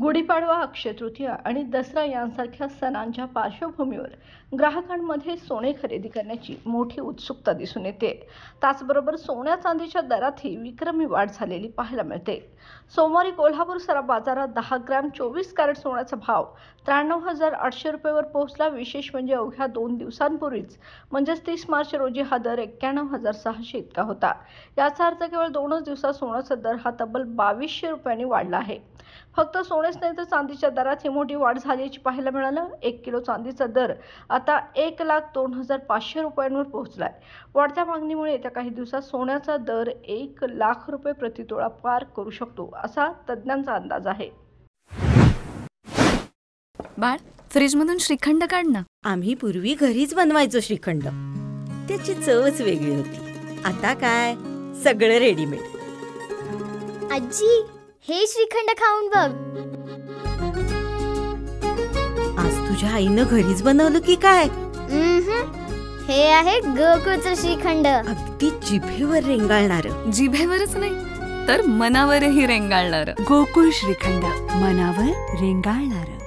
गुढीपाडवा, अक्षय तृतीया आणि दसरा यांसारख्या सणांच्या पार्श्वभूमीवर ग्राहकांमध्ये सोने खरेदी करण्याची मोठी उत्सुकता दिसून येते। त्याचबरोबर सोन्या चांदीच्या दरातही विक्रमी वाढ झालेली पाहायला मिळते। सोमवारी कोल्हापूर सराफ बाजारात 10 ग्रॅम 24 कॅरेट सोन्याचा भाव 93,800 रुपयांवर पोहोचला। विशेष म्हणजे अवघ्या 2 दिवसांपूर्वीच म्हणजेच 30 मार्च रोजी हा दर 91,600 इतका होता। याचा अर्थ केवळ 2च दिवसात सोन्याचा दर हा तब्बल 2200 रुपयांनी वाढला आहे। फक्त सोनेच नाही तर चांदीच्या दरात ही मोठी वाढ झाल्याचे पाहायला मिळालं। 1 किलो चांदीचा दर आता 1,02,500 रुपयांवर पोहोचलाय। वाढत्या मागणीमुळे येत्या काही दिवसात सोन्याचा दर 1 लाख रुपये प्रतितोळा पार करू शकतो असा तज्ज्ञांचा अंदाज आहे। बाळ, फ्रीजमधून श्रीखंड काढ ना। आम्ही पूर्वी घरीच बनवायचो श्रीखंड, त्याची चवच वेगळी होती। आता काय सगळं रेडीमेड। आजी, हे श्रीखंड खाऊन बघ। आज तुझ्या आईनं घरीच बनवलं की काय? हे आहे गोकुळचं श्रीखंड। अगदी जिभेवर रेंगाळणारं। जिभेवरच नाही तर मनावरही रेंगाळणारं। गोकुळ श्रीखंड, मनावर रेंगाळणारं।